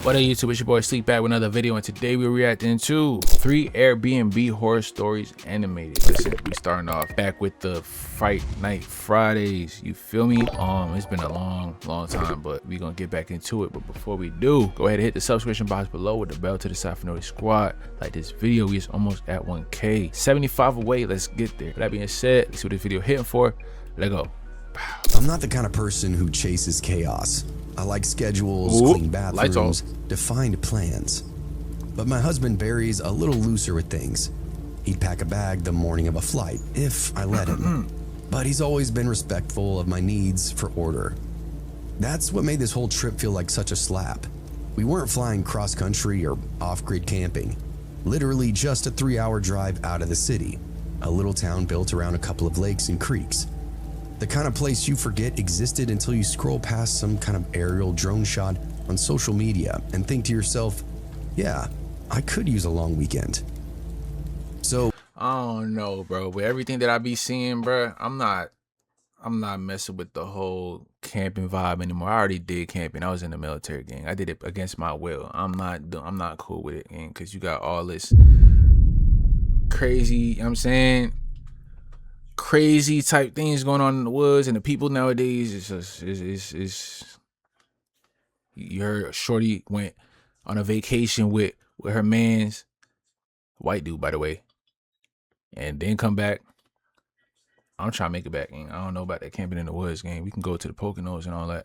What up YouTube, it's your boy Sleep back with another video, and today we're reacting to 3 Airbnb horror stories animated. Listen, we starting off back with the Fright Night Fridays, you feel me? It's been a long time, but we gonna get back into it. But before we do, go ahead and hit the subscription box below with the bell to the side for notice squad. Like this video, we is almost at 1K, 75 away, let's get there. With that being said, let's see what this video hitting for. Let's go. I'm not the kind of person who chases chaos. I like schedules, clean bathrooms, defined plans. But my husband Barry's a little looser with things. He'd pack a bag the morning of a flight, if I let him. But he's always been respectful of my needs for order. That's what made this whole trip feel like such a slap. We weren't flying cross-country or off-grid camping. Literally just a 3-hour drive out of the city. A little town built around a couple of lakes and creeks. The kind of place you forget existed until you scroll past some kind of aerial drone shot on social media and think to yourself, yeah, I could use a long weekend. So I don't know, bro, but everything that I be seeing, bro, I'm not messing with the whole camping vibe anymore. I already did camping. I was in the military, gang. I did it against my will. I'm not cool with it, gang, because you got all this crazy, you know what I'm saying, crazy type things going on in the woods, and the people nowadays, it's you heard shorty went on a vacation with her man's white dude, by the way, and then come back. I'm trying to make it back, gang. I don't know about that camping in the woods, gang. We can go to the Poconos and all that.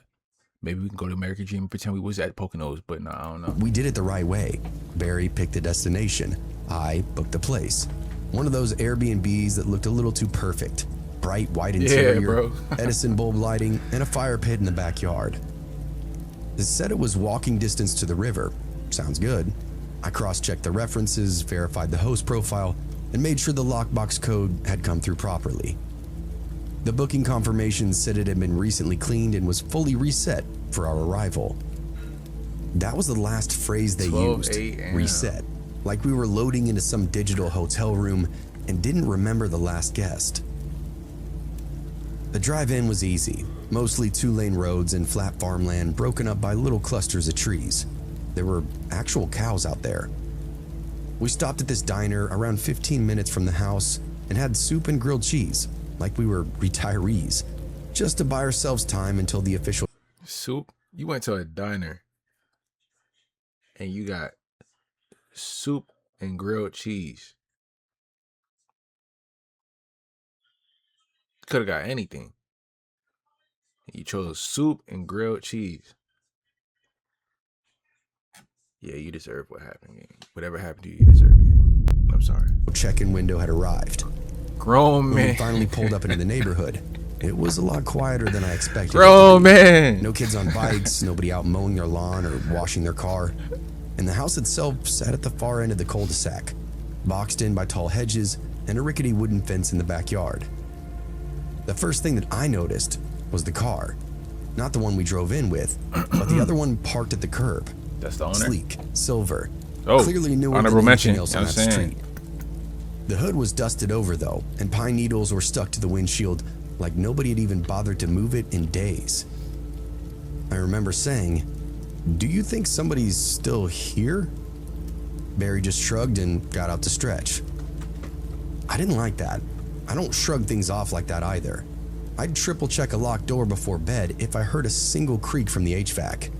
Maybe we can go to American Dream and pretend we was at Poconos, but nah, I don't know. We did it the right way. Barry picked the destination. I booked the place. One of those Airbnbs that looked a little too perfect. Bright white interior, Edison bulb lighting, and a fire pit in the backyard. It said it was walking distance to the river. Sounds good. I cross-checked the references, verified the host profile, and made sure the lockbox code had come through properly. The booking confirmation said it had been recently cleaned and was fully reset for our arrival. That was the last phrase they used, reset. Like we were loading into some digital hotel room and didn't remember the last guest. The drive-in was easy, mostly 2-lane roads and flat farmland broken up by little clusters of trees. There were actual cows out there. We stopped at this diner around 15 minutes from the house and had soup and grilled cheese, like we were retirees, just to buy ourselves time until the official soup. You went to a diner and you got soup and grilled cheese. Could have got anything. You chose soup and grilled cheese. Yeah, you deserve what happened. Whatever happened to you, you deserve it. I'm sorry. Check-in window had arrived. Grown man. When we finally pulled up into the neighborhood, it was a lot quieter than I expected. Grown man. No kids on bikes, nobody out mowing their lawn or washing their car. And the house itself sat at the far end of the cul-de-sac, boxed in by tall hedges and a rickety wooden fence in the backyard. The first thing that I noticed was the car. Not the one we drove in with, but the other one parked at the curb. That's the owner? Sleek, silver, clearly newer than anything else on that street. The hood was dusted over though, and pine needles were stuck to the windshield like nobody had even bothered to move it in days. I remember saying, "Do you think somebody's still here?" Barry just shrugged and got out to stretch. I didn't like that. I don't shrug things off like that either. I'd triple check a locked door before bed if I heard a single creak from the HVAC.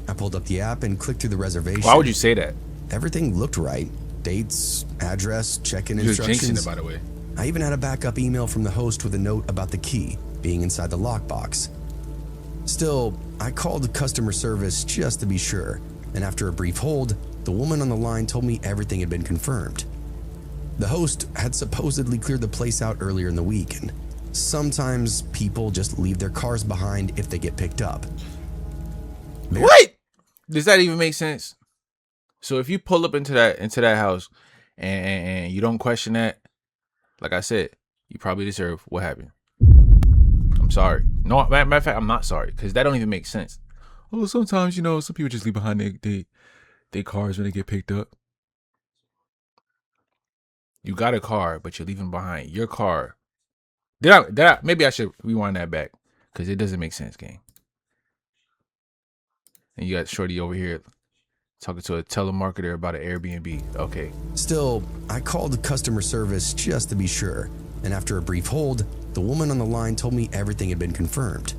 I pulled up the app and clicked through the reservation. Why would you say that? Everything looked right. Dates, address, check-in instructions. You're jinxing it, by the way. I even had a backup email from the host with a note about the key being inside the lockbox. Still, I called customer service just to be sure, and after a brief hold, the woman on the line told me everything had been confirmed. The host had supposedly cleared the place out earlier in the week, and sometimes people just leave their cars behind if they get picked up. What? Does that even make sense? So if you pull up into that house and you don't question that, like I said, you probably deserve what happened. I'm sorry. No, matter of fact, I'm not sorry, because that don't even make sense. Oh, sometimes, you know, some people just leave behind their cars when they get picked up. You got a car, but you're leaving behind your car. Maybe I should rewind that back, because it doesn't make sense, gang. And you got Shorty over here talking to a telemarketer about an Airbnb. Okay. Still, I called customer service just to be sure, and after a brief hold, the woman on the line told me everything had been confirmed.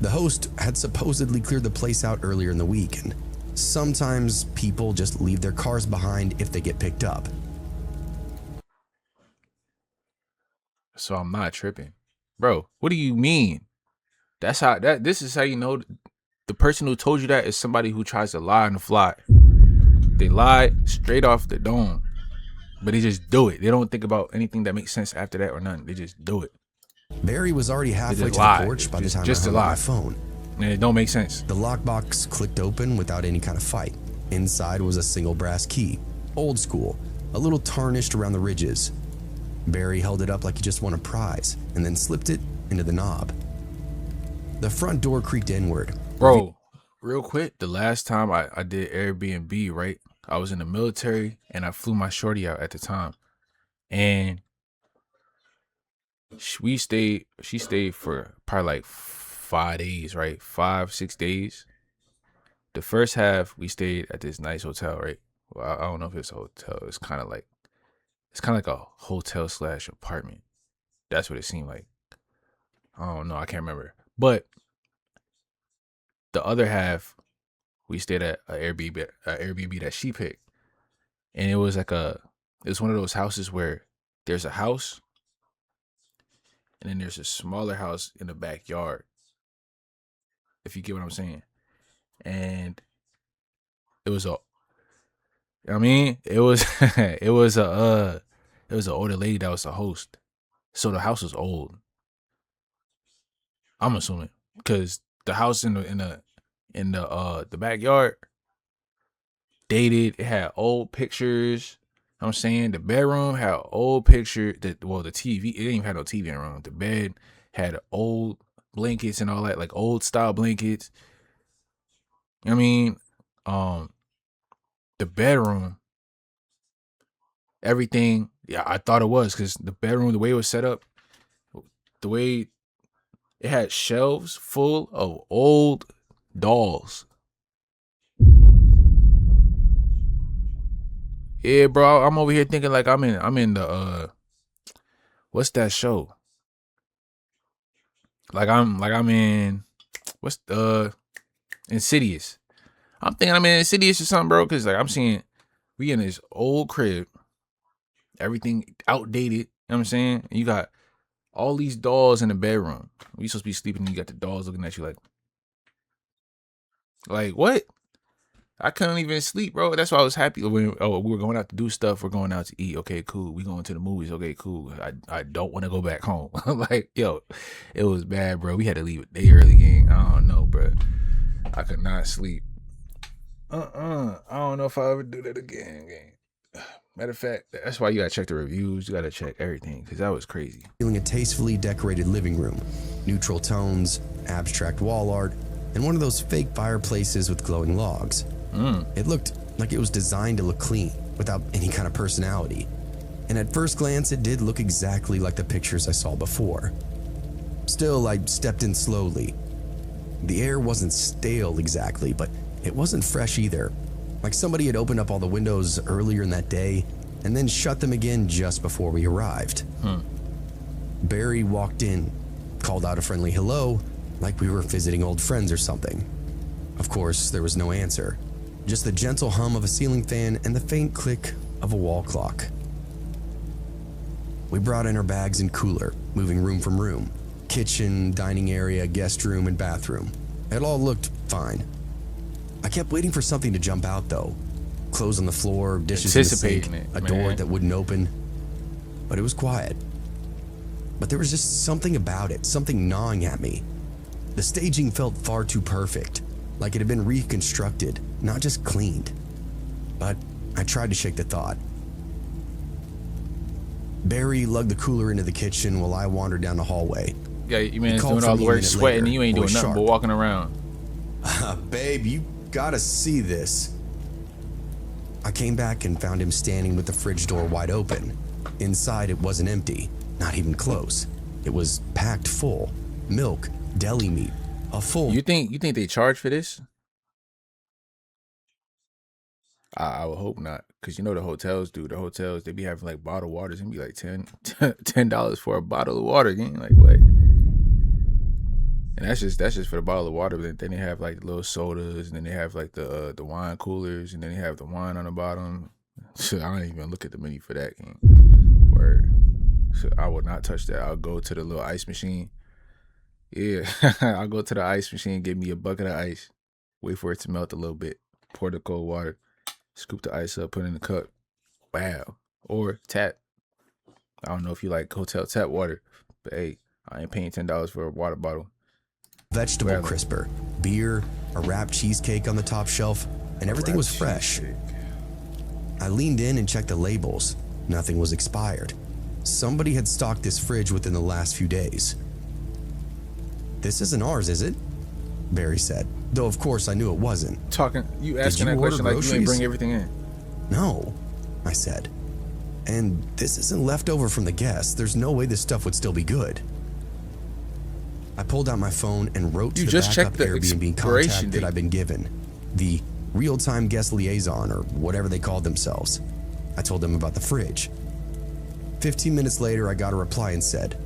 The host had supposedly cleared the place out earlier in the week, and sometimes people just leave their cars behind if they get picked up. So I'm not tripping. Bro, what do you mean? This is how you know the person who told you that is somebody who tries to lie on the fly. They lie straight off the dome. But they just do it. They don't think about anything that makes sense after that or nothing. They just do it. Barry was already halfway to the porch by the time I hung up my phone. And it don't make sense. The lockbox clicked open without any kind of fight. Inside was a single brass key, old school, a little tarnished around the ridges. Barry held it up like he just won a prize and then slipped it into the knob. The front door creaked inward. Bro, real quick, the last time I did Airbnb, right? I was in the military and I flew my shorty out at the time. And she stayed for probably like 5 days, right? 5-6 days. The first half we stayed at this nice hotel, right? Well, I don't know if it's a hotel. It's kind of like a hotel / apartment. That's what it seemed like. I don't know. I can't remember. But the other half, we stayed at an Airbnb that she picked. And it was one of those houses where there's a house and then there's a smaller house in the backyard. If you get what I'm saying. And it was an older lady that was the host. So the house was old. I'm assuming because the house in the backyard dated. It had old pictures. I'm saying the bedroom had old picture. The TV, it didn't even have no TV in the room. The bed had old blankets and all that, like old style blankets. I mean, the bedroom, everything. Yeah, I thought it was because the bedroom, the way it was set up, the way it had shelves full of old dolls. Yeah, bro, I'm over here thinking like I'm in the what's that show? Like I'm in what's Insidious. I'm thinking I'm in Insidious or something, bro, because like I'm seeing we in this old crib, everything outdated, you know what I'm saying? And you got all these dolls in the bedroom. We supposed to be sleeping and you got the dolls looking at you like what? I couldn't even sleep, bro. That's why I was happy when we were going out to do stuff. We're going out to eat. Okay, cool. We going to the movies. Okay, cool. I don't want to go back home. Like, yo, it was bad, bro. We had to leave a day early, gang. I don't know, bro. I could not sleep. I don't know if I'll ever do that again, gang. Matter of fact, that's why you gotta check the reviews. You gotta check everything, because that was crazy. Feeling a tastefully decorated living room, neutral tones, abstract wall art, and one of those fake fireplaces with glowing logs. It looked like it was designed to look clean, without any kind of personality. And at first glance, it did look exactly like the pictures I saw before. Still, I stepped in slowly. The air wasn't stale exactly, but it wasn't fresh either. Like somebody had opened up all the windows earlier in that day and then shut them again just before we arrived. Barry walked in, called out a friendly hello, like we were visiting old friends or something. Of course, there was no answer. Just the gentle hum of a ceiling fan and the faint click of a wall clock. We brought in our bags and cooler, moving room from room. Kitchen, dining area, guest room, and bathroom. It all looked fine. I kept waiting for something to jump out though. Clothes on the floor, dishes in the sink, a door that wouldn't open. But it was quiet. But there was just something about it, something gnawing at me. The staging felt far too perfect, like it had been reconstructed, not just cleaned. But I tried to shake the thought. Barry lugged the cooler into the kitchen while I wandered down the hallway. Yeah, you man is doing all the work, sweating, and you ain't doing nothing but walking around. Babe, you gotta see this. I came back and found him standing with the fridge door wide open. Inside, it wasn't empty, not even close. It was packed full. Milk, deli meat, a full... You think they charge for this? I would hope not, because you know the hotels do. The hotels, they be having like bottled waters and be like $10 for a bottle of water. Gang. Like what? And that's just for the bottle of water. But then they have like little sodas, and then they have like the wine coolers, and then they have the wine on the bottom. So I don't even look at the menu for that. Gang. Word. So I will not touch that. I'll go to the little ice machine. Yeah, I'll go to the ice machine, get me a bucket of ice, wait for it to melt a little bit, pour the cold water, scoop the ice up, put it in the cup. Wow. Or tap. I don't know if you like hotel tap water, but hey, I ain't paying $10 for a water bottle. Vegetable crisper, beer, a wrapped cheesecake on the top shelf, and everything was fresh. I leaned in and checked the labels. Nothing was expired. Somebody had stocked this fridge within the last few days. This isn't ours, is it? Barry said, though of course I knew it wasn't. You asking that question like you ain't bring everything in. No, I said. And this isn't leftover from the guests. There's no way this stuff would still be good. I pulled out my phone and wrote to the backup Airbnb contact that I've been given. The real-time guest liaison, or whatever they called themselves. I told them about the fridge. 15 minutes later, I got a reply and said,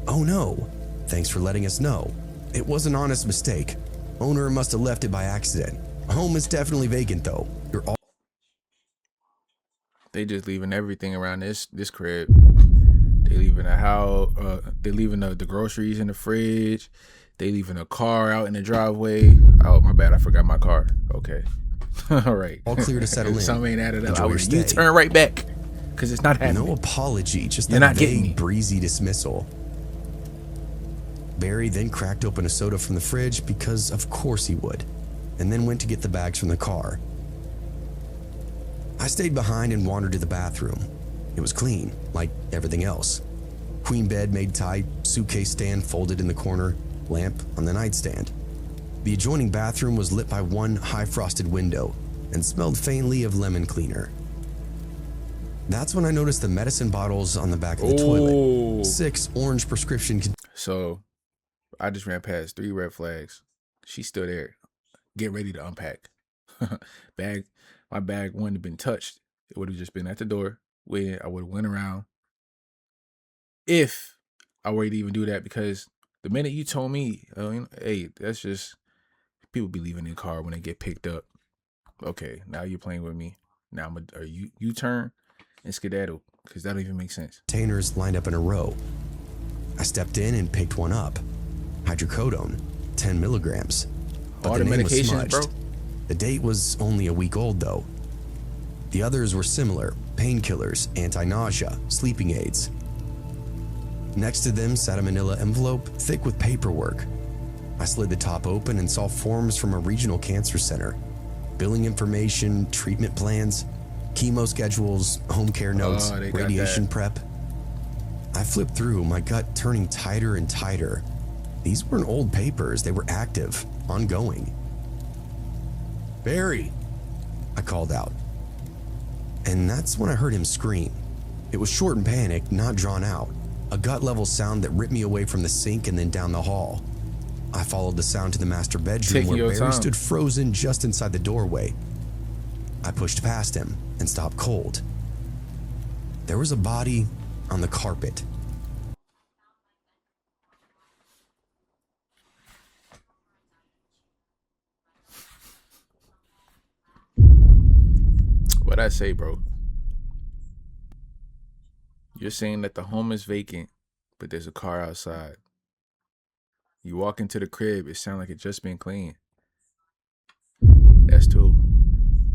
"Oh no, thanks for letting us know. It was an honest mistake. Owner must have left it by accident. Home is definitely vacant though. You're all..." They just leaving everything around this crib. They leaving the house. They leaving the groceries in the fridge. They leaving a car out in the driveway. Oh, my bad. I forgot my car. Okay. All right. All clear to settle in. Something ain't added up. You turn right back, because it's not happening. No apology, just that vague, breezy dismissal. Barry then cracked open a soda from the fridge, because of course he would, and then went to get the bags from the car. I stayed behind and wandered to the bathroom. It was clean, like everything else. Queen bed made tight, suitcase stand folded in the corner, lamp on the nightstand. The adjoining bathroom was lit by one high-frosted window and smelled faintly of lemon cleaner. That's when I noticed the medicine bottles on the back of the toilet. 6 orange prescription. So I just ran past 3 red flags. She's still there, getting ready to unpack. My bag wouldn't have been touched. It would have just been at the door waiting. I would have went around if I were to even do that, because the minute you told me, hey, that's just people be leaving in the car when they get picked up. Okay, now you're playing with me. Now you turn and skedaddle, because that don't even make sense. Containers lined up in a row. I stepped in and picked one up. Hydrocodone, 10 milligrams. But all the name was medications, smudged. bro. The date was only a week old, though. The others were similar: painkillers, anti-nausea, sleeping aids. Next to them sat a manila envelope thick with paperwork. I slid the top open and saw forms from a regional cancer center. Billing information, treatment plans, chemo schedules, home care notes, radiation prep. I flipped through, my gut turning tighter and tighter. These weren't old papers, they were active, ongoing. "Barry," I called out. And that's when I heard him scream. It was short and panicked, not drawn out. A gut-level sound that ripped me away from the sink and then down the hall. I followed the sound to the master bedroom where Barry stood frozen just inside the doorway. I pushed past him and stopped cold. There was a body on the carpet. What'd I say, bro? You're saying that the home is vacant, but there's a car outside. You walk into the crib, it sounds like it just been cleaned. That's 2.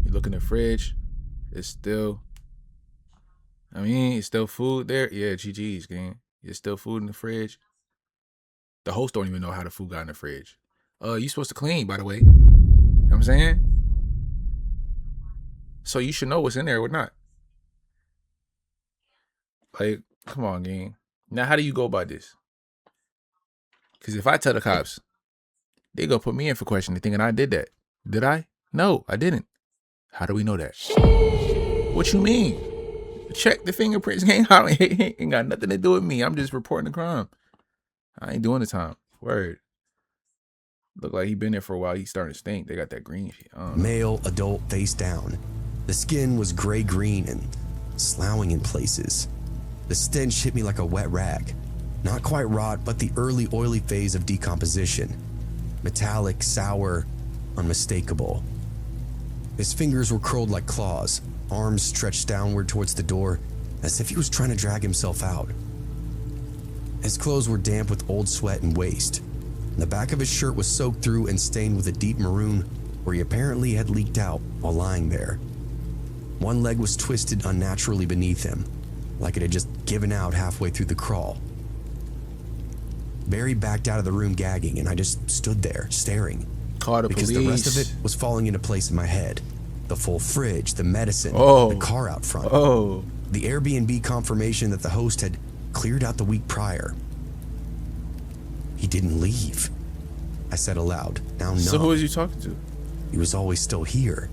You look in the fridge, it's still food there. Yeah, GG's, gang. There's still food in the fridge. The host don't even know how the food got in the fridge. You supposed to clean, by the way. You know what I'm saying? So you should know what's in there or not. Like, come on, gang. Now, how do you go about this? Because if I tell the cops, they gonna put me in for questioning, thinking I did that. Did I? No, I didn't. How do we know that? What you mean? Check the fingerprints, gang. Ain't got nothing to do with me. I'm just reporting the crime. I ain't doing the time. Word. Look like he been there for a while. He's starting to stink. They got that green shit. Male, adult, face down. The skin was gray-green and sloughing in places. The stench hit me like a wet rag. Not quite rot, but the early oily phase of decomposition. Metallic, sour, unmistakable. His fingers were curled like claws, arms stretched downward towards the door, as if he was trying to drag himself out. His clothes were damp with old sweat and waste. The back of his shirt was soaked through and stained with a deep maroon, where he apparently had leaked out while lying there. One leg was twisted unnaturally beneath him, like it had just given out halfway through the crawl. Barry backed out of the room gagging, and I just stood there, staring. Call the because police. The rest of it was falling into place in my head. The full fridge, the medicine, the car out front. The Airbnb confirmation that the host had cleared out the week prior. He didn't leave, I said aloud, now numb. So who was you talking to? He was always still here.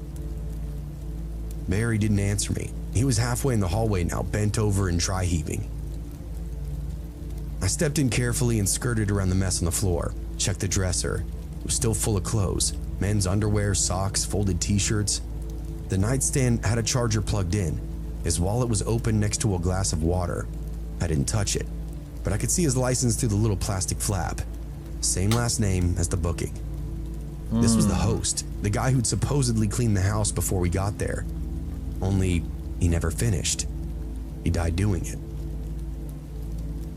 Barry didn't answer me. He was halfway in the hallway now, bent over and dry heaving. I stepped in carefully and skirted around the mess on the floor, checked the dresser. It was still full of clothes, men's underwear, socks, folded t-shirts. The nightstand had a charger plugged in. His wallet was open next to a glass of water. I didn't touch it, but I could see his license through the little plastic flap. Same last name as the booking. This was the host, the guy who'd supposedly cleaned the house before we got there. Only he never finished. He died doing it.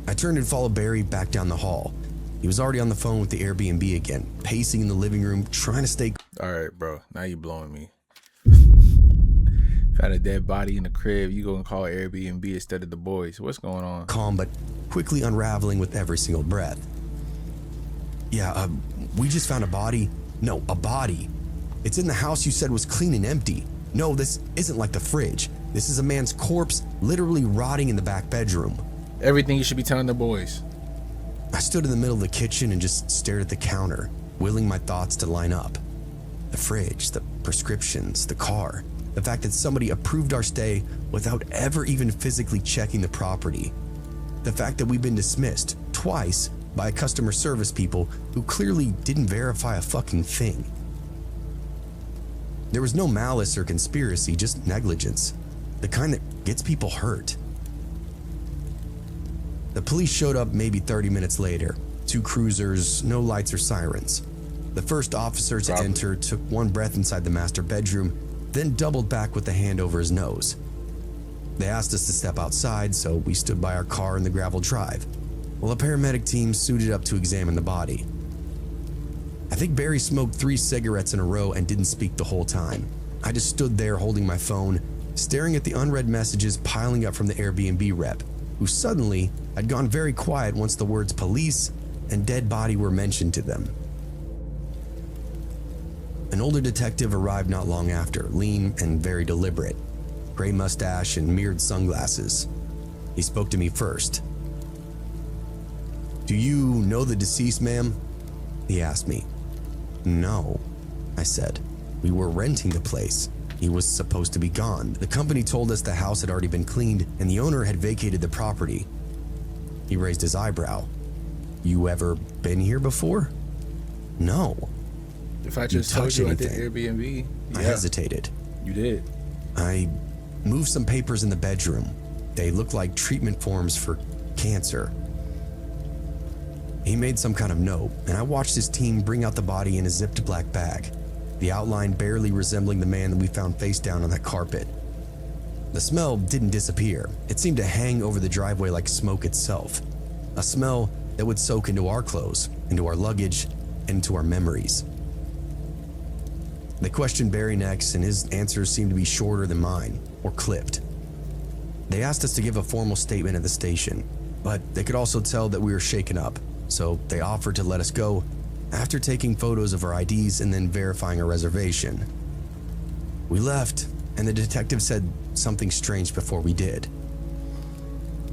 I turned and followed Barry back down the hall. He was already on the phone with the Airbnb again, pacing in the living room, trying to stay... All right, bro. Now you blowing me. Found a dead body in the crib. You go and call Airbnb instead of the boys. What's going on? Calm, but quickly unraveling with every single breath. Yeah, we just found a body. No, a body. It's in the house you said was clean and empty. No, this isn't like the fridge. This is a man's corpse literally rotting in the back bedroom. Everything you should be telling the boys. I stood in the middle of the kitchen and just stared at the counter, willing my thoughts to line up. The fridge, the prescriptions, the car, the fact that somebody approved our stay without ever even physically checking the property. The fact that we've been dismissed twice by customer service people who clearly didn't verify a fucking thing. There was no malice or conspiracy, just negligence. The kind that gets people hurt. The police showed up maybe 30 minutes later. 2 cruisers, no lights or sirens. The first officer to enter took one breath inside the master bedroom, then doubled back with a hand over his nose. They asked us to step outside, so we stood by our car in the gravel drive, while a paramedic team suited up to examine the body. I think Barry smoked 3 cigarettes in a row and didn't speak the whole time. I just stood there holding my phone, staring at the unread messages piling up from the Airbnb rep, who suddenly had gone very quiet once the words police and dead body were mentioned to them. An older detective arrived not long after, lean and very deliberate, gray mustache and mirrored sunglasses. He spoke to me first. "Do you know the deceased, ma'am?" he asked me. "No," I said. "We were renting the place. He was supposed to be gone. The company told us the house had already been cleaned and the owner had vacated the property." He raised his eyebrow. "You ever been here before?" "No." If I just told you I did Airbnb. I hesitated. You did. "I moved some papers in the bedroom. They look like treatment forms for cancer." He made some kind of note, and I watched his team bring out the body in a zipped black bag, the outline barely resembling the man that we found face down on that carpet. The smell didn't disappear. It seemed to hang over the driveway like smoke itself, a smell that would soak into our clothes, into our luggage, and into our memories. They questioned Barry next, and his answers seemed to be shorter than mine, or clipped. They asked us to give a formal statement at the station, but they could also tell that we were shaken up, so they offered to let us go after taking photos of our IDs and then verifying our reservation. We left, and the detective said something strange before we did.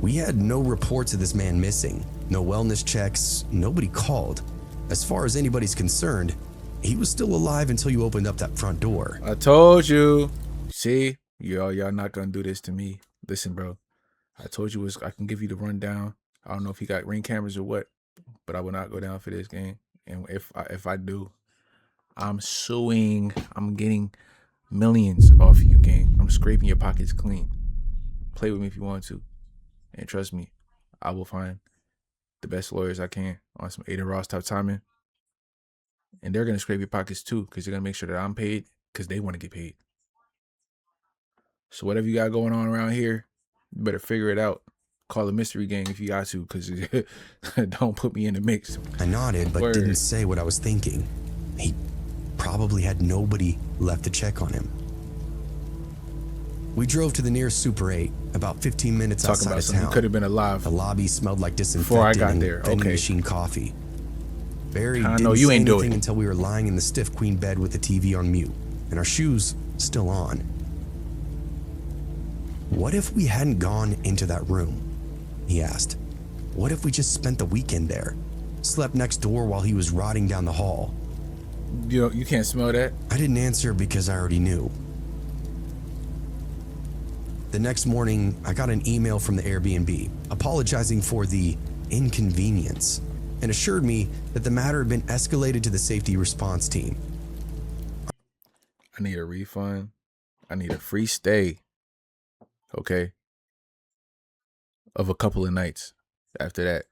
We had no reports of this man missing, no wellness checks, nobody called. As far as anybody's concerned, he was still alive until you opened up that front door. I told you. See, y'all not gonna do this to me. Listen, bro. I told you I can give you the rundown. I don't know if he got ring cameras or what, but I will not go down for this game. And if I do, I'm suing. I'm getting Millions off you, gang. I'm scraping your pockets clean. Play with me if you want to. And trust me, I will find the best lawyers I can on some Ada Ross type timing. And they're going to scrape your pockets too, because they're going to make sure that I'm paid, because they want to get paid. So whatever you got going on around here, you better figure it out. Call a mystery gang if you got to, because don't put me in the mix. I nodded, but didn't say what I was thinking. He probably had nobody left to check on him. We drove to the nearest Super 8, about 15 minutes outside of town. Could have been alive. The lobby smelled like disinfectant before I got there. vending machine coffee. Barry I didn't know you say ain't anything doing it until we were lying in the stiff queen bed with the TV on mute and our shoes still on. What if we hadn't gone into that room? He asked. What if we just spent the weekend there? Slept next door while he was rotting down the hall? You can't smell that? I didn't answer because I already knew. The next morning, I got an email from the Airbnb apologizing for the inconvenience and assured me that the matter had been escalated to the safety response team. I need a refund. I need a free stay. Okay? Of a couple of nights after that.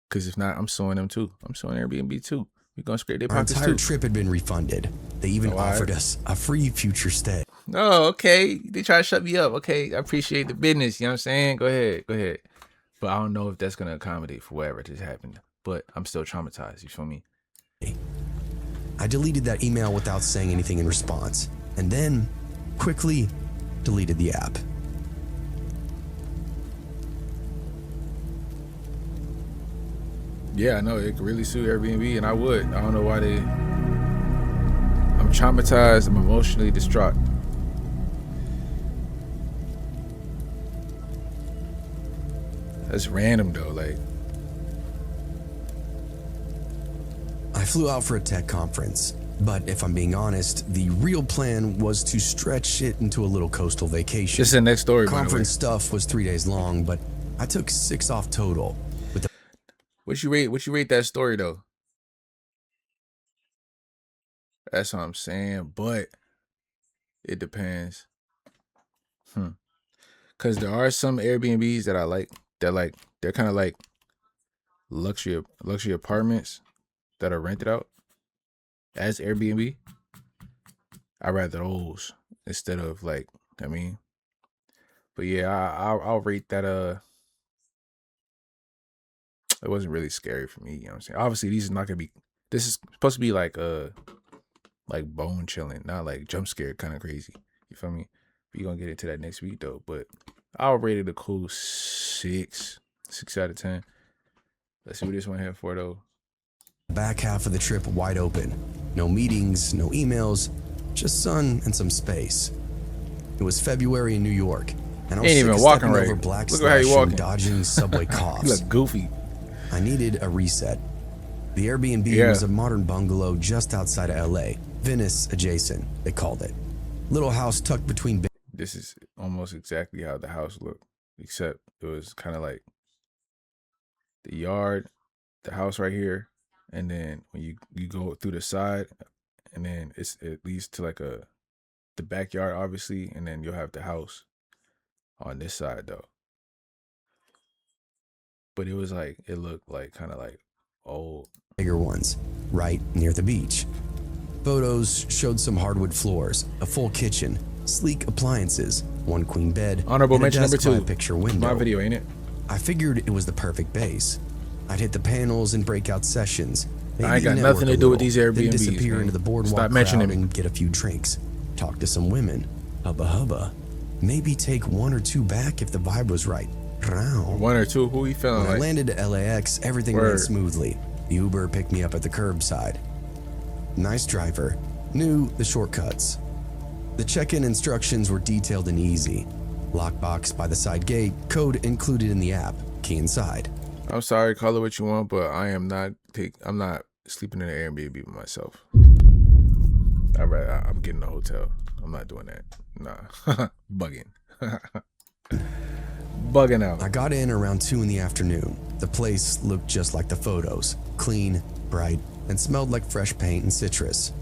Because if not, I'm suing them too. I'm suing Airbnb too. We're going to scrape their pockets too. Our entire trip had been refunded. They even offered us a free future stay. Oh, okay. They try to shut me up. Okay, I appreciate the business. You know what I'm saying? Go ahead. But I don't know if that's going to accommodate for whatever just happened. But I'm still traumatized. You feel me? I deleted that email without saying anything in response, and then quickly deleted the app. Yeah, I know. It could really sue Airbnb, and I would. I don't know why they... I'm traumatized. I'm emotionally distraught. That's random, though. Like, I flew out for a tech conference, but if I'm being honest, the real plan was to stretch it into a little coastal vacation. this is the next story, Conference stuff was 3 days long, but I took 6 off total. With the What you rate that story, though? That's what I'm saying, but it depends. Because there are some Airbnbs that I like. They're kind of like luxury apartments that are rented out as Airbnb. I'd rather those instead of like, I mean. But yeah, I'll rate that. It wasn't really scary for me. You know what I'm saying? Obviously, these is not gonna be. This is supposed to be like bone chilling, not like jump scared kind of crazy. You feel me? We're gonna get into that next week though. But I'll rate it a cool 6 out of 10. Let's see what this one had for though. back half of the trip wide open. No meetings, no emails, just sun and some space. It was February in New York, and I was Ain't sick even of walking stepping right. over black Look at how you slush and walking. dodging subway You coughs. look goofy. I needed a reset. The Airbnb was a modern bungalow just outside of LA, Venice adjacent, they called it. Little house tucked between. This is almost exactly how the house looked, except it was kind of like the yard, the house right here, and then when you go through the side, and then it leads to like the backyard, obviously, and then you'll have the house on this side though. But it was like, it looked like kind of like old. Bigger ones, right near the beach. Photos showed some hardwood floors, a full kitchen, sleek appliances, one queen bed, Honorable and a mention number desk by 2. a picture window. My video, ain't it? I figured it was the perfect base. I'd hit the panels and breakout sessions. I ain't got maybe nothing network to a do with little, these then Airbnbs, disappear man. into the boardwalk Stop mentioning crowd me. and get a few drinks. Talk to some women. Hubba hubba. Maybe take 1 or 2 back if the vibe was right. 1 or 2. Who he feeling When I like? landed at LAX, everything Word. ran smoothly. The Uber picked me up at the curbside. Nice driver. Knew the shortcuts. The check-in instructions were detailed and easy. Lockbox by the side gate, code included in the app, key inside. I'm sorry, call it what you want, but I'm not sleeping in an Airbnb by myself. I'm getting a hotel. I'm not doing that. Nah. Bugging. Bugging out. I got in around 2 in the afternoon. The place looked just like the photos. Clean, bright, and smelled like fresh paint and citrus.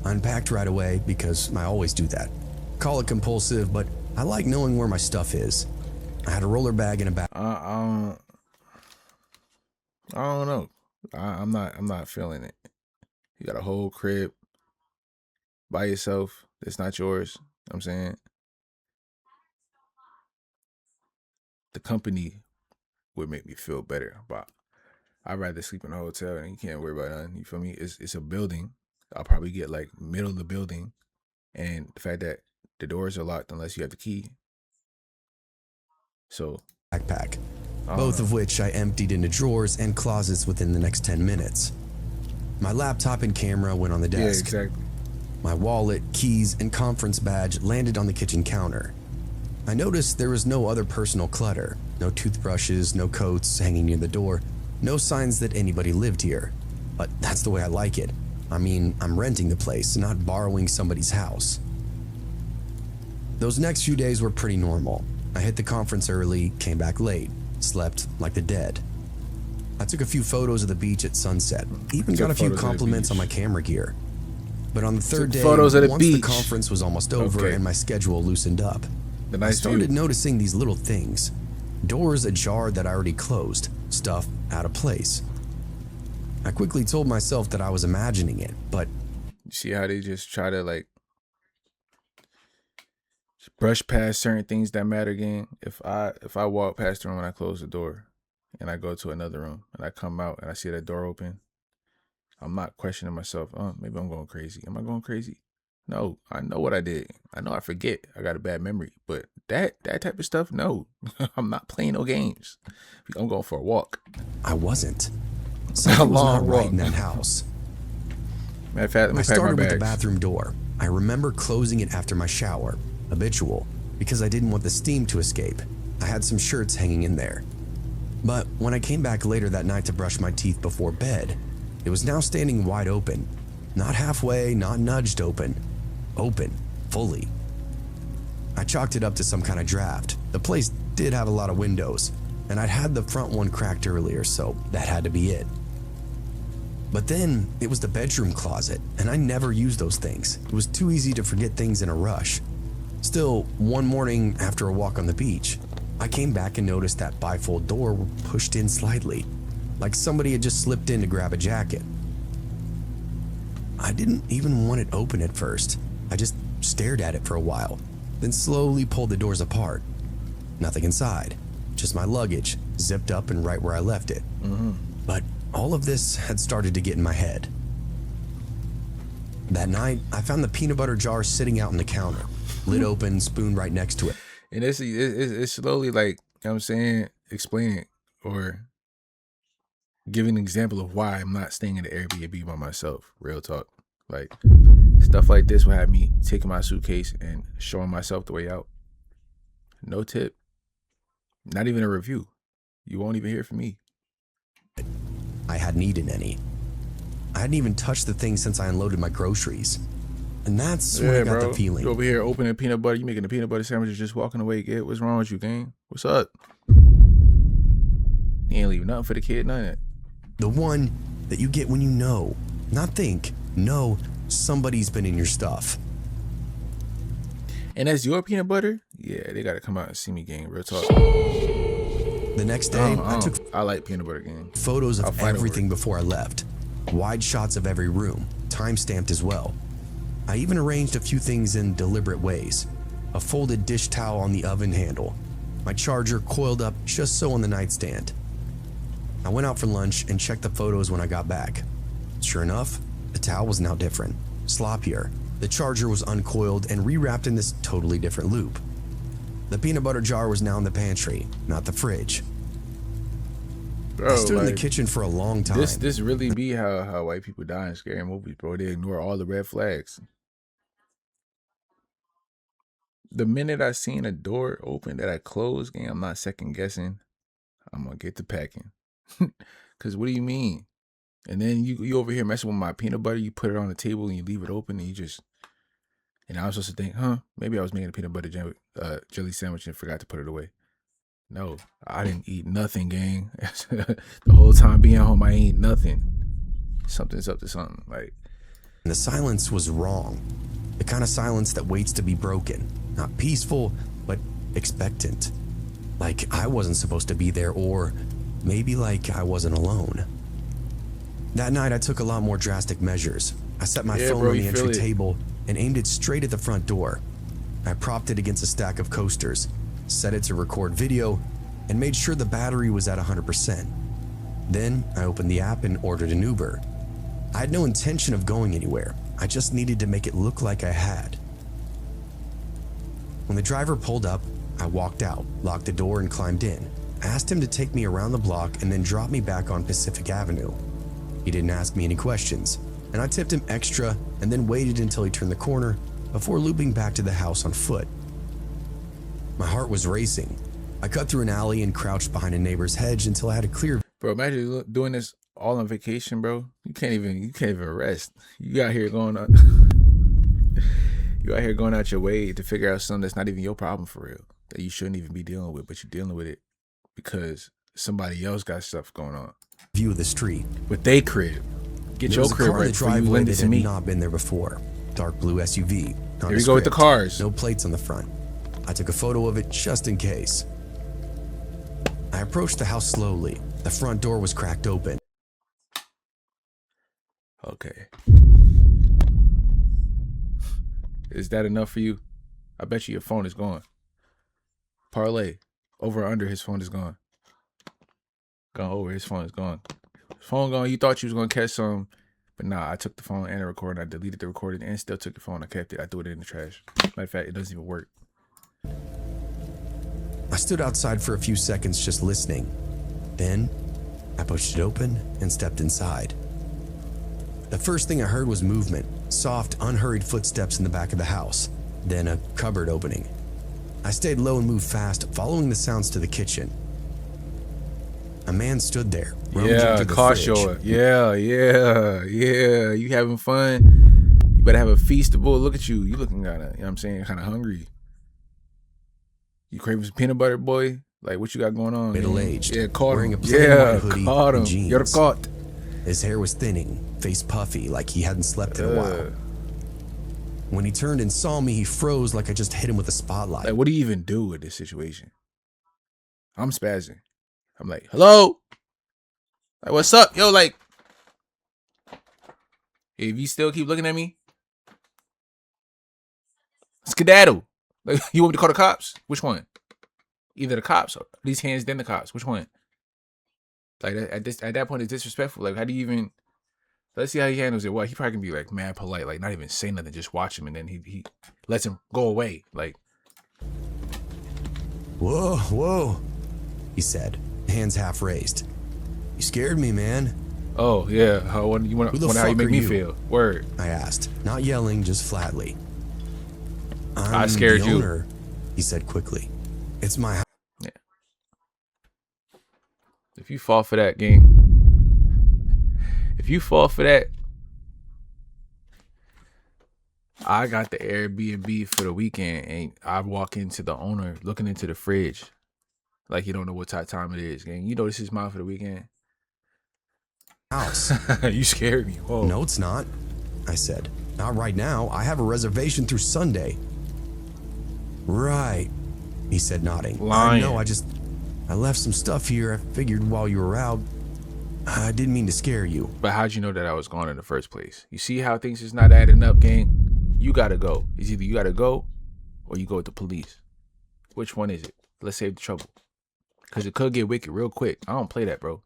Unpacked right away because I always do that. Call it compulsive, but I like knowing where my stuff is. I had a roller bag in a bag. I don't know. I'm not feeling it. You got a whole crib by yourself. It's not yours. I'm saying the company would make me feel better, but I'd rather sleep in a hotel and you can't worry about nothing. You feel me? It's a building. I'll probably get like middle of the building, and the fact that the doors are locked unless you have the key. So Backpack, both of which I emptied into drawers and closets within the next 10 minutes. My laptop and camera went on the desk. Yeah, exactly. My wallet, keys, and conference badge landed on the kitchen counter. I noticed there was no other personal clutter, no toothbrushes, no coats hanging near the door, no signs that anybody lived here. But that's the way I like it. I mean, I'm renting the place, not borrowing somebody's house. Those next few days were pretty normal. I hit the conference early, came back late, slept like the dead. I took a few photos of the beach at sunset, even got a few compliments on my camera gear. But on the third day, once the conference was almost over and my schedule loosened up, I started noticing these little things. Doors ajar that I already closed, stuff out of place. I quickly told myself that I was imagining it, but... You see how they just try to like brush past certain things that matter again? If I walk past the room and I close the door and I go to another room and I come out and I see that door open, I'm not questioning myself. Oh, maybe I'm going crazy. Am I going crazy? No, I know what I did. I know I forget. I got a bad memory. But that type of stuff, no. I'm not playing no games. I'm going for a walk. I wasn't. Something was not right in that house. Matter of fact, let me I pack my started with the bags. bathroom door. I remember closing it after my shower, habitual, because I didn't want the steam to escape. I had some shirts hanging in there. But when I came back later that night to brush my teeth before bed, it was now standing wide open. Not halfway, not nudged open. Open, fully. I chalked it up to some kind of draft. The place did have a lot of windows, and I'd had the front one cracked earlier, so that had to be it. But then it was the bedroom closet, and I never used those things. It was too easy to forget things in a rush. Still, one morning after a walk on the beach, I came back and noticed that bifold door were pushed in slightly, like somebody had just slipped in to grab a jacket. I didn't even want it open at first. I just stared at it for a while, then slowly pulled the doors apart. Nothing inside, just my luggage, zipped up and right where I left it. But all of this had started to get in my head. That night, I found the peanut butter jar sitting out on the counter, lid open, spoon right next to it. And it's slowly like, you know what I'm saying, explain it or give an example of why I'm not staying in the Airbnb by myself. Real talk. Like, stuff like this will have me taking my suitcase and showing myself the way out. No tip. Not even a review. You won't even hear from me. I hadn't eaten any. I hadn't even touched the thing since I unloaded my groceries. And that's when I got the feeling. You over here opening peanut butter. You making the peanut butter sandwiches, just walking away. Get what's wrong with you, gang? What's up? You ain't leaving nothing for the kid, none of that. The one that you get when you know, not think, know somebody's been in your stuff. And that's your peanut butter? Yeah, they gotta come out and see me, gang. Real talk. The next day, I like peanut butter, gang. Photos of everything before I left. Wide shots of every room, time-stamped as well. I even arranged a few things in deliberate ways. A folded dish towel on the oven handle. My charger coiled up just so on the nightstand. I went out for lunch and checked the photos when I got back. Sure enough, the towel was now different, sloppier. The charger was uncoiled and rewrapped in this totally different loop. The peanut butter jar was now in the pantry, not the fridge. Bro, I stood in the kitchen for a long time. This really be how white people die in scary movies, bro. They ignore all the red flags. The minute I seen a door open that I closed, gang, I'm not second guessing. I'm gonna get to packing. Cause what do you mean? And then you over here messing with my peanut butter. You put it on the table and you leave it open and you just. And I was supposed to think, maybe I was making a peanut butter jelly sandwich and forgot to put it away. No, I didn't eat nothing, gang. The whole time being home, I ain't nothing. Something's up to something. Like, And the silence was wrong. The kind of silence that waits to be broken. Not peaceful, but expectant. Like I wasn't supposed to be there, or maybe like I wasn't alone. That night I took a lot more drastic measures. I set my phone on the entry table and aimed it straight at the front door. I propped it against a stack of coasters, set it to record video, and made sure the battery was at 100%. Then I opened the app and ordered an Uber. I had no intention of going anywhere. I just needed to make it look like I had. When the driver pulled up, I walked out, locked the door, and climbed in. I asked him to take me around the block and then drop me back on Pacific Avenue. He didn't ask me any questions, and I tipped him extra and then waited until he turned the corner before looping back to the house on foot. My heart was racing. I cut through an alley and crouched behind a neighbor's hedge until I had a clear. Bro, imagine doing this all on vacation, bro. You can't even rest. You out here going out your way to figure out something that's not even your problem for real, that you shouldn't even be dealing with, but you're dealing with it because somebody else got stuff going on. View of the street. With they crib. Get your crib right before you lend it to me. Not been there before. Dark blue SUV. Here we go with the cars. No plates on the front. I took a photo of it just in case. I approached the house slowly. The front door was cracked open. Okay. Is that enough for you? I bet you your phone is gone. Parlay. Over or under, his phone is gone. Gone over, his phone is gone. His phone gone, you thought you was going to catch some. But nah, I took the phone and the recording. I deleted the recording and still took the phone. I kept it. I threw it in the trash. Matter of fact, it doesn't even work. I stood outside for a few seconds just listening. Then, I pushed it open and stepped inside. The first thing I heard was movement, soft, unhurried footsteps in the back of the house, then a cupboard opening. I stayed low and moved fast, following the sounds to the kitchen. A man stood there, rummaging through the car fridge. shower. Yeah. You having fun? You better have a feastable. Look at you. You looking kind of, you know what I'm saying, kind of hungry. You craving some peanut butter, boy? Like, what you got going on? Middle-aged, Yeah, caught wearing him. a plain white hoodie Caught him. and jeans. You're caught. His hair was thinning, face puffy, like he hadn't slept in a while. When he turned and saw me, he froze like I just hit him with a spotlight. Like, what do you even do with this situation? I'm spazzing. I'm like, hello? Like, what's up? Yo, like, if you still keep looking at me, skedaddle. Like, you want me to call the cops? Which one? Either the cops or these hands, then the cops. Which one? Like, at that point, it's disrespectful. Like, how do you even... Let's see how he handles it. Well, he probably can be, like, mad polite. Like, not even say nothing. Just watch him. And then he lets him go away. Like... Whoa, he said, hands half raised. You scared me, man. Oh, yeah. You wonder how you make me feel. Word. I asked, not yelling, just flatly. I scared the you. Owner, he said quickly. It's my house. Yeah. If you fall for that, gang. If you fall for that, I got the Airbnb for the weekend and I walk into the owner looking into the fridge like he don't know what time it is, gang. You know this is mine for the weekend. House. You scared me. Whoa. No, it's not, I said. Not right now. I have a reservation through Sunday. Right, he said, nodding. Lying. No, I left some stuff here. I figured while you were out. I didn't mean to scare you. But how'd you know that I was gone in the first place? You see how things is not adding up, gang? You gotta go. It's either you gotta go or you go with the police. Which one is it? Let's save the trouble. Because it could get wicked real quick. I don't play that, bro.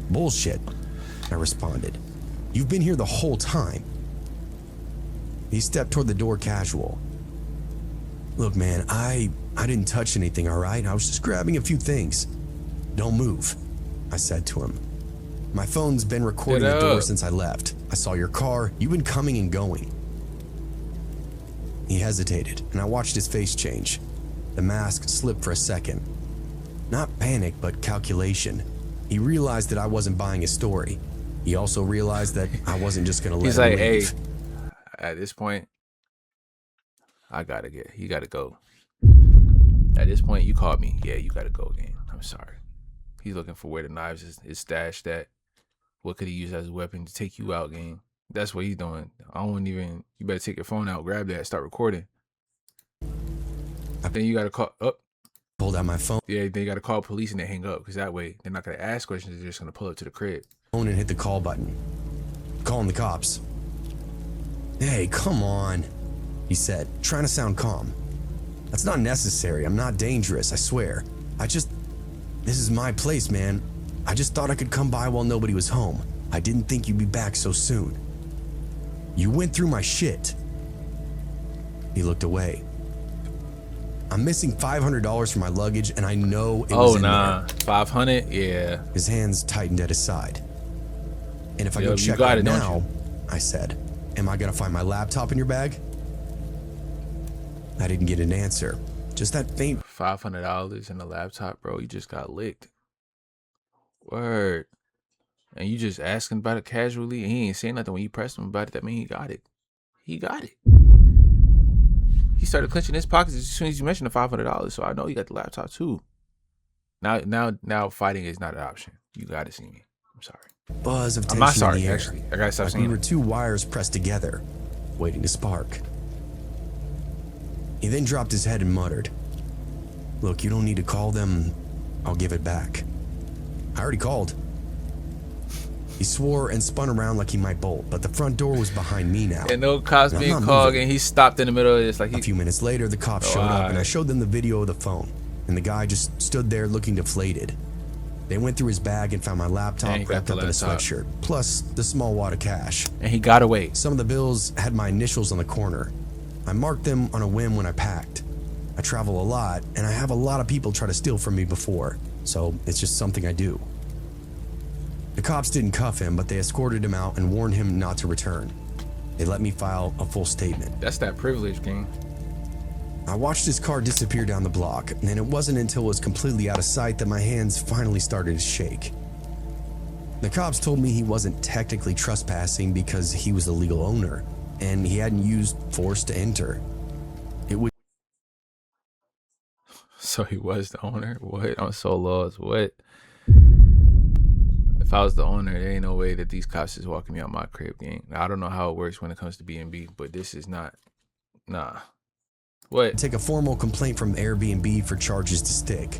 Bullshit, I responded. You've been here the whole time. He stepped toward the door casual. Look, man, I didn't touch anything, all right? I was just grabbing a few things. Don't move, I said to him. My phone's been recording the door since I left. I saw your car. You've been coming and going. He hesitated, and I watched his face change. The mask slipped for a second. Not panic, but calculation. He realized that I wasn't buying his story. He also realized that I wasn't just gonna let him leave. He's like, hey, at this point, you gotta go. At this point, you called me. Yeah, you gotta go, gang. I'm sorry. He's looking for where the knives is stashed at. What could he use as a weapon to take you out, gang? That's what he's doing. I don't even. You better take your phone out, grab that, start recording. Then you gotta call up. Pulled out my phone. Yeah, then you gotta call police and then hang up, because that way they're not gonna ask questions. They're just gonna pull up to the crib. And hit the call button. Calling the cops. Hey, come on, he said, trying to sound calm. That's not necessary. I'm not dangerous, I swear. This is my place, man. I just thought I could come by while nobody was home. I didn't think you'd be back so soon. You went through my shit. He looked away. I'm missing $500 for my luggage, and I know it was in there. 500? Yeah. His hands tightened at his side. And if I go check out it now, I said, am I gonna find my laptop in your bag? I didn't get an answer. Just that faint $500 in a laptop, bro. You just got licked. Word. And you just asking about it casually, and he ain't saying nothing when you pressed him about it. That means he got it. He got it. He started clenching his pockets as soon as you mentioned the $500, so I know you got the laptop too. Now fighting is not an option. You gotta see me. I'm sorry. Buzz of tension I'm not sorry, in the air. actually. I gotta stop like saying we were it. two wires pressed together, waiting to spark. He then dropped his head and muttered, "Look, you don't need to call them. I'll give it back." I already called. He swore and spun around like he might bolt, but the front door was behind me now. And no cops And I'm being not called, moving. and he stopped in the middle of this. Like A few minutes later, the cops showed up, and I showed them the video of the phone, and the guy just stood there looking deflated. They went through his bag and found my laptop wrapped up in a sweatshirt, plus the small wad of cash. And he got away. Some of the bills had my initials on the corner. I marked them on a whim when I packed. I travel a lot, and I have a lot of people try to steal from me before, so it's just something I do. The cops didn't cuff him, but they escorted him out and warned him not to return. They let me file a full statement. That's that privilege, King. I watched his car disappear down the block, and it wasn't until it was completely out of sight that my hands finally started to shake. The cops told me he wasn't technically trespassing because he was the legal owner, and he hadn't used force to enter. It would. So he was the owner? What? I'm so lost. What? If I was the owner, there ain't no way that these cops is walking me out my crib, gang. I don't know how it works when it comes to B&B, but this is not. Nah. What? Take a formal complaint from Airbnb for charges to stick.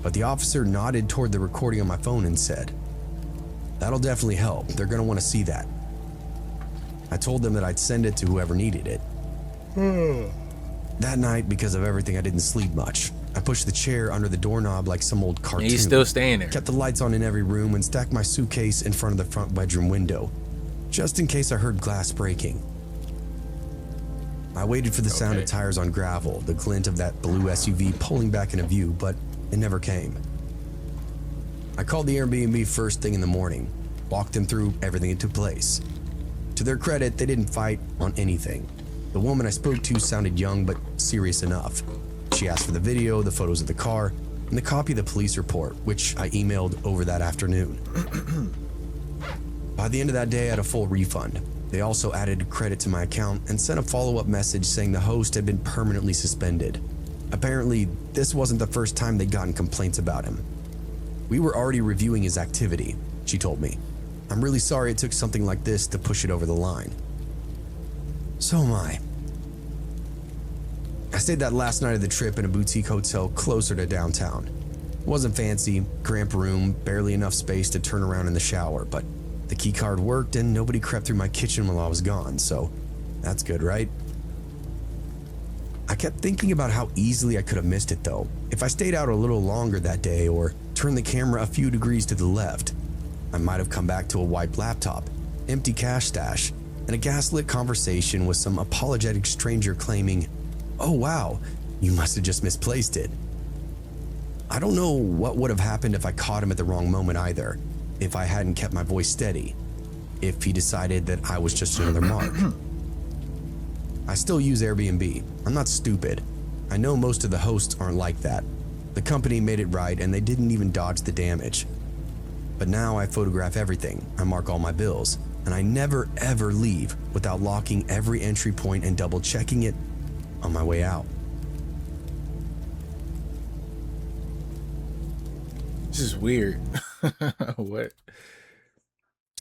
But the officer nodded toward the recording on my phone and said, "That'll definitely help. They're going to want to see that." I told them that I'd send it to whoever needed it. That night, because of everything, I didn't sleep much. I pushed the chair under the doorknob like some old cartoon. And he's still staying there. Kept the lights on in every room and stacked my suitcase in front of the front bedroom window, just in case I heard glass breaking. I waited for the sound of tires on gravel, the glint of that blue SUV pulling back into view, but it never came. I called the Airbnb first thing in the morning, walked them through everything that took place. To their credit, they didn't fight on anything. The woman I spoke to sounded young but serious enough. She asked for the video, the photos of the car, and the copy of the police report, which I emailed over that afternoon. By the end of that day, I had a full refund. They also added credit to my account and sent a follow-up message saying the host had been permanently suspended. Apparently, this wasn't the first time they'd gotten complaints about him. We were already reviewing his activity, she told me. I'm really sorry it took something like this to push it over the line. So am I. I stayed that last night of the trip in a boutique hotel closer to downtown. It wasn't fancy, cramped room, barely enough space to turn around in the shower, but the key card worked and nobody crept through my kitchen while I was gone, so that's good, right? I kept thinking about how easily I could have missed it though, if I stayed out a little longer that day or turned the camera a few degrees to the left. I might have come back to a wiped laptop, empty cash stash, and a gaslit conversation with some apologetic stranger claiming, "Oh wow, you must have just misplaced it." I don't know what would have happened if I caught him at the wrong moment either, if I hadn't kept my voice steady, if he decided that I was just another mark. I still use Airbnb. I'm not stupid. I know most of the hosts aren't like that. The company made it right and they didn't even dodge the damage. But now I photograph everything, I mark all my bills, and I never ever leave without locking every entry point and double checking it on my way out. This is weird. What?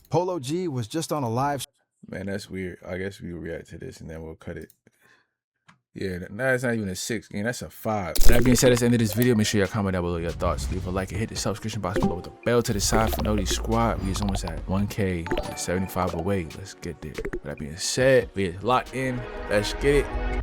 Polo G was just on a live Man, that's weird. I guess we will react to this and then we'll cut it. Yeah, that's not even a 6 game. That's a 5. That being said, that's the end of this video. Make sure y'all comment down below your thoughts. Leave a like and hit the subscription box below with the bell to the side for Noti Squad. We is almost at 1K. We're 75 away. Let's get there. With that being said, we is locked in. Let's get it.